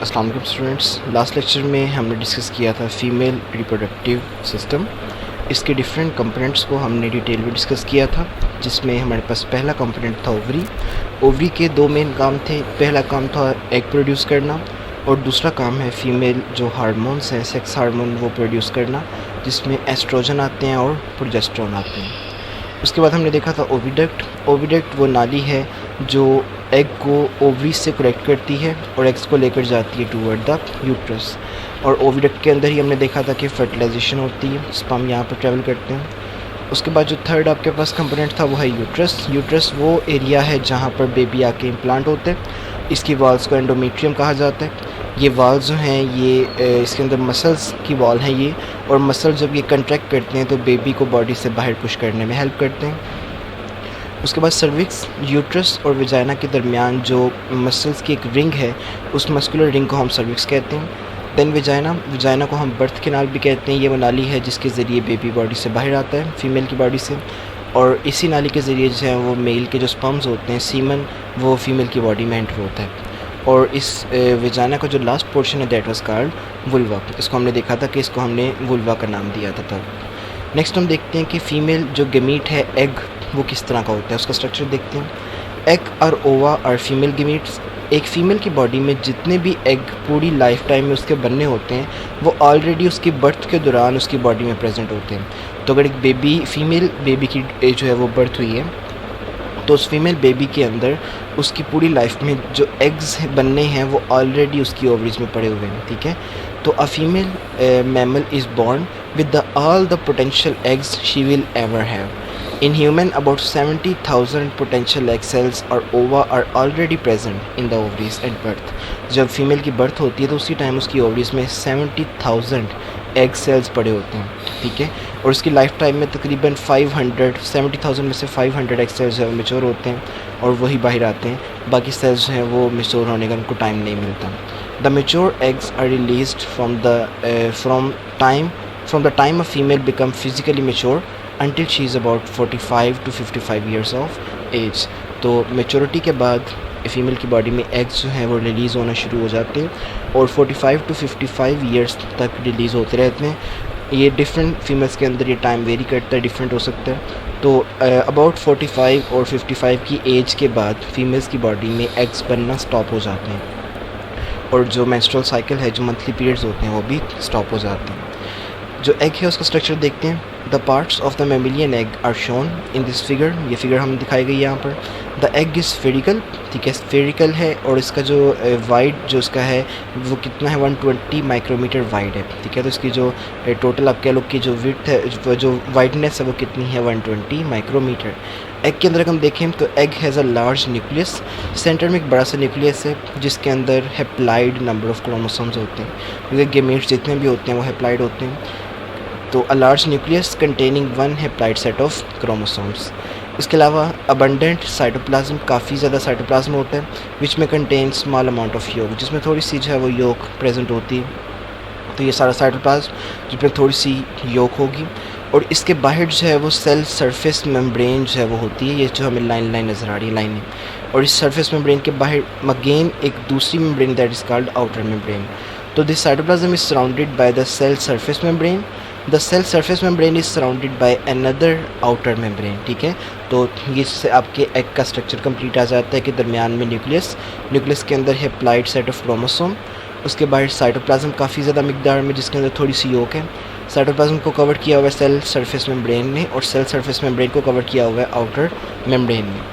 अस्सलाम वालेकुम students. Last lecture में हमने डिस्कस किया था फीमेल रिप्रोडक्टिव सिस्टम। इसके डिफरेंट कंपोनेंट्स को हमने डिटेल में डिस्कस किया था, जिसमें हमारे पास पहला कंपोनेंट था ओवरी। ओवरी के दो मेन काम थे। पहला काम था एग प्रोड्यूस करना और दूसरा काम है फीमेल जो हार्मोन्स हैं, सेक्स हार्मोन, वो प्रोड्यूस करना, जिसमें एस्ट्रोजन आते हैं और प्रोजेस्टेरोन आते हैं। उसके बाद हमने देखा था ओविडक्ट। ओविडक्ट वो नाली है जो एग को ओवरी से कलेक्ट करती है और एग्स को लेकर जाती है टूवर्ड द यूट्रस। और ओविडक्ट के अंदर ही हमने देखा था कि फर्टिलाइजेशन होती है, स्पर्म यहाँ पर ट्रैवल करते हैं। उसके बाद जो थर्ड आपके पास कंपोनेंट था वो है यूट्रस। यूट्रस वो एरिया है जहाँ पर बेबी आके इम्प्लांट होते हैं। इसकी वॉल्स को एंडोमेट्रियम कहा जाता है। ये वॉल्स जो हैं ये इसके अंदर मसल्स की वॉल है ये, और मसल जब ये कंट्रैक्ट करते हैं तो बेबी को बॉडी से बाहर पुश करने में हेल्प करते हैं। उसके बाद सर्विक्स, यूट्रस और वजाइना के दरमियान जो मसल्स की एक रिंग है, उस मस्कुलर रिंग को हम सर्विक्स कहते हैं। देन वजाइना को हम बर्थ कैनाल भी कहते हैं। ये वो नाली है जिसके ज़रिए बेबी बॉडी से बाहर आता है, फीमेल की बॉडी से, और इसी नाली के ज़रिए जो है वो मेल के जो स्पर्म्स होते हैं, सीमन, वो फीमेल की बॉडी में एंटर होता है। और इस वजाइना का जो लास्ट पोर्शन है दैट वाज कॉल्ड वुल्वा। इसको हमने देखा था कि इसको हमने वुल्वा का नाम दिया था तब। नेक्स्ट हम देखते हैं कि फ़ीमेल जो गेमीट है, एग, वो किस तरह का होता है, उसका स्ट्रक्चर देखते हैं। एग और ओवा और फीमेल गेमीट्स। एक फ़ीमेल की बॉडी में जितने भी एग पूरी लाइफ टाइम में उसके बनने होते हैं, वो ऑलरेडी उसकी बर्थ के दौरान उसकी बॉडी में प्रेजेंट होते हैं। तो अगर एक फीमेल बेबी की जो है वो बर्थ हुई है, तो उस फीमेल बेबी के अंदर उसकी पूरी लाइफ में जो एग्स बनने हैं वो ऑलरेडी उसकी ओवरीज में पड़े हुए हैं, ठीक है। तो a female mammal is born with all the potential eggs she will ever have. In human, about 70,000 potential egg cells or ova are already present in the ovaries at birth. जब female की birth होती है तो उसी time उसकी ovaries में 70,000 egg cells पड़े होते हैं, ठीक है। और उसकी लाइफ टाइम में तकरीबन 70,000 में से 500 एग सेल्स जो है मेच्योर होते हैं और वही बाहर आते हैं। बाकी सेल्स जो हैं वो मेच्योर होने का उनको टाइम नहीं मिलता। The mature eggs are released from the time a female becomes physically mature until she is about 45 to 55 years of age. तो मेच्योरिटी के बाद फीमेल की बॉडी में एग्स जो हैं वो रिलीज़ होना शुरू हो जाते हैं और 45 टू 55 ईयर्स तक रिलीज़ होते रहते हैं। ये डिफरेंट फीमेल्स के अंदर ये टाइम वेरी करता है, डिफरेंट हो सकता है। तो अबाउट 45 और 55 की एज के बाद फीमेल्स की बॉडी में एग्स बनना स्टॉप हो जाते हैं और जो मेंस्ट्रुअल साइकिल है, जो मंथली पीरियड्स होते हैं, वो भी स्टॉप हो जाते हैं। जो एग है उसका स्ट्रक्चर देखते हैं। The parts of the mammalian egg are shown in this figure. ये फिगर हम दिखाई गई यहाँ पर। द एग इज़ स्फेरिकल, ठीक है, स्फेरिकल है, और इसका जो वाइड जो इसका है वो कितना है, 120 माइक्रोमीटर वाइड है, ठीक है। तो इसकी जो टोटल आप कह लो कि जो विड्थ है, जो वाइडनेस है, वो कितनी है, 120 माइक्रोमीटर। एग के अंदर अगर हम देखें तो egg has a large nucleus. Centre में एक बड़ा सा न्यूक्लियस है जिसके अंदर हैप्लाइड नंबर ऑफ क्रोमोसोम्स होते हैं, क्योंकि गेमेट्स जितने भी होते हैं वो हैप्लाइड होते हैं। तो a large nucleus containing one haploid set of chromosomes. इसके अलावा अबंडेंट साइटोप्लाज्म, काफ़ी ज़्यादा साइटोप्लाज्म होता है, विच में कंटेन स्मॉल अमाउंट ऑफ योग, जिसमें थोड़ी सी जो है वो योग प्रेजेंट होती है। तो ये सारा साइटोप्लाज्म जिसमें थोड़ी सी योग होगी। और इसके बाहर जो है वो सेल सरफेस मेम्ब्रेन जो है वो होती है, ये जो हमें लाइन नज़र आ रही है, लाइनें। और इस सरफेस मेम्ब्रेन के बाहर अगेन एक दूसरी membrane that is called outer membrane. तो this cytoplasm is surrounded by the cell surface membrane. The cell surface membrane is surrounded by another outer membrane, ठीक है। तो इससे आपके एग का स्ट्रक्चर कंप्लीट आ जाता है कि दरमियान में न्यूक्लियस के अंदर हैप्लाइड सेट ऑफ क्रोमोसोम, उसके बाहर साइटोप्लाज्म काफ़ी ज़्यादा मिकदार में जिसके अंदर थोड़ी सी योग है। साइटोप्लाज्म को कवर किया हुआ है सेल सरफेस मेम्ब्रेन ने, और सेल सरफेस मेम्ब्रेन को कवर किया हुआ है आउटर मेम्ब्रेन ने।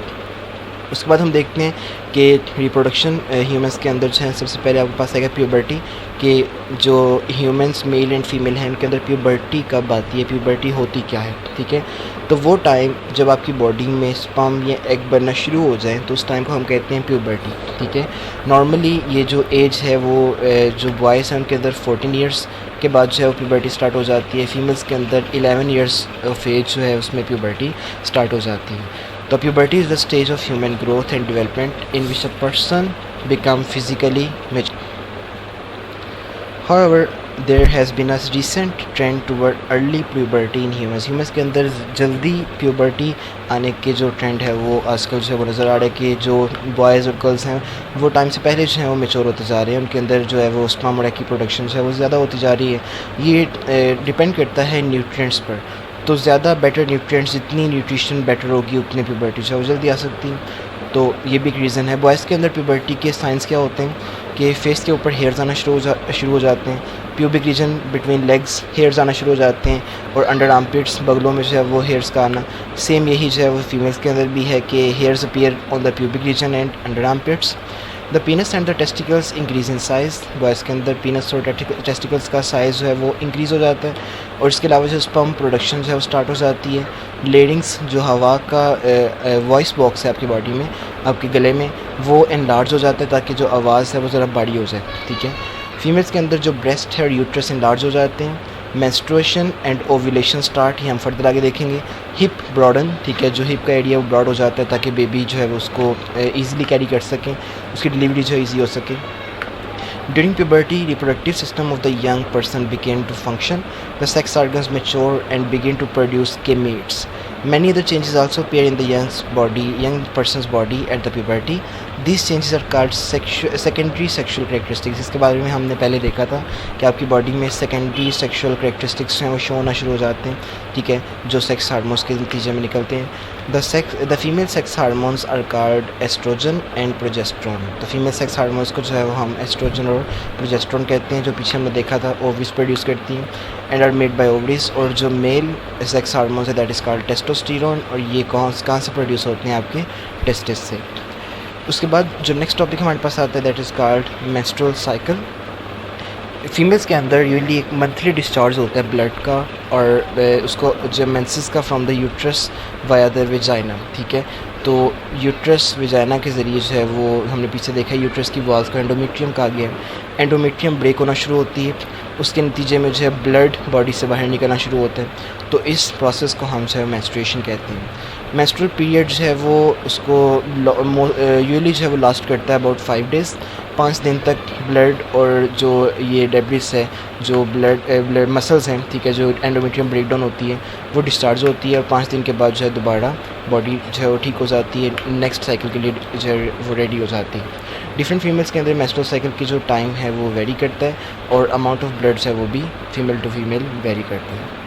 उसके बाद हम देखते हैं कि रिप्रोडक्शन ह्यूमंस के अंदर जो है, सबसे पहले आपके पास आएगा प्यूबर्टी, कि जो ह्यूमंस मेल एंड फीमेल हैं उनके अंदर प्यूबर्टी कब आती है, प्यूबर्टी होती क्या है, ठीक है। तो वो टाइम जब आपकी बॉडी में स्पर्म या एग बनना शुरू हो जाए तो उस टाइम को हम कहते हैं प्यूबर्टी, ठीक है। नॉर्मली ये जो एज है वो जो बॉयज़ हैं उनके अंदर 14 ईयर्स के बाद जो है वो प्यूबर्टी स्टार्ट हो जाती है। फीमेल्स के अंदर 11 ईयर्स ऑफ एज जो है उसमें प्यूबर्टी स्टार्ट हो जाती है। तो puberty is the stage of human growth and development in which a person become physically mature. However, there has been a recent trend toward early puberty in humans के अंदर जल्दी प्यूबर्टी आने के जो ट्रेंड है वो आजकल जो है वो नज़र आ रहा है कि जो बॉयज़ और गर्ल्स हैं वो टाइम से पहले जो है वो मेच्योर होते जा रहे हैं, उनके अंदर जो है वो स्पर्म और एग की प्रोडक्शन जो है वो ज़्यादा होती जा रही है। ये डिपेंड करता है न्यूट्रिएंट्स पर, तो ज़्यादा बेटर न्यूट्रिएंट्स, जितनी न्यूट्रिशन बेटर होगी उतनी प्यूबर्टी जो है वो जल्दी आ सकती है। तो ये भी एक रीज़न है। बॉयज़ के अंदर प्यूबर्टी के साइंस क्या होते हैं कि फेस के ऊपर हेयर्स आना शुरू हो जाते हैं, pubic region between legs hairs आना शुरू हो जाते हैं, और अंडर आर्मपिट्स बगलों में जो है वो हेयर्स का आना। सेम यही जो है वो फीमेल्स के अंदर भी है कि hairs appear on the pubic region and under armpits. The पीनस and the testicles increase in size, boys के अंदर पीनस और टेस्टिकल्स का साइज़ जो है वो इंक्रीज़ हो जाता है, और इसके अलावा जो स्पर्म प्रोडक्शन जो है वो स्टार्ट हो जाती है। लेडिंग्स जो हवा का वॉइस बॉक्स है आपकी बॉडी में, आपके गले में, वो एनलार्ज हो जाता है ताकि जो आवाज़ है वो ज़रा बड़ी हो जाए, ठीक है। फीमेल्स के अंदर जो ब्रेस्ट है और यूट्रस एनलार्ज हो जाते हैं। मेंस्ट्रुएशन एंड ओव्यूलेशन स्टार्ट, ये हम फर्दर आगे देखेंगे। हिप ब्रॉडन, ठीक है, जो हिप का एरिया वो ब्रॉड हो जाता है ताकि बेबी जो है वो उसको ईज़िली कैरी कर सकें, उसकी डिलीवरी जो है ईजी हो सके। During puberty, reproductive system of the young person begin to function. The sex organs mature and begin to produce gametes. Many other changes also appear in the young person's body at the puberty. These changes are called secondary sexual characteristics. इसके बारे में हमने पहले देखा था कि आपकी body में सेकेंडरी सेक्शुअल कैरेक्टरिस्टिक्स हैं वो शो होना शुरू हो जाते हैं, ठीक है, जो सेक्स हार्मोन्स के नतीजे में निकलते हैं। The female sex hormones are called estrogen and progesterone. तो फीमेल सेक्स हार्मोन्स को जो है वो हम एस्ट्रोजन और प्रोजेस्ट्रॉन कहते हैं, जो पीछे हमने देखा था ओवरीज प्रोड्यूस करती हैं, and are made by ovaries. और जो मेल सेक्स हार्मोन्स है दैट इज़ कॉल्ड टेस्टोस्टेरोन, और ये कहाँ से प्रोड्यूस होते हैं, आपके टेस्टिस से। उसके बाद जो नेक्स्ट टॉपिक हमारे पास आता है that is called menstrual cycle. Females के अंदर यूजली एक मंथली डिस्चार्ज होता है ब्लड का, और उसको जो मेंसेस का from the uterus via the vagina, ठीक है। तो यूट्रस विजाइना के ज़रिए जो है वो हमने पीछे देखा है यूट्रस की वॉल्स को एंडोमेट्रियम कहा गया है। एंडोमेट्रियम ब्रेक होना शुरू होती है, उसके नतीजे में जो है ब्लड बॉडी से बाहर निकलना शुरू होता है। तो इस प्रोसेस को हम जो है मेंस्ट्रुएशन कहते हैं। मेंस्ट्रुअल पीरियड जो है वो उसको यूजली जो है वो लास्ट करता है अबाउट 5 डेज़, 5 दिन तक ब्लड और जो ये डेब्रिस है, जो ब्लड मसल्स हैं, ठीक है, जो एंडोमेट्रियम ब्रेकडाउन होती है वो डिस्चार्ज होती है, और 5 दिन के बाद जो है दोबारा बॉडी जो है वो ठीक हो जाती है, नेक्स्ट साइकिल के लिए जो है वो रेडी हो जाती है। डिफरेंट फीमेल्स के अंदर मेंस्ट्रुअल साइकिल की जो टाइम है वो वेरी करता है, और अमाउंट ऑफ ब्लड जो है वो भी फीमेल टू फीमेल वेरी करता है।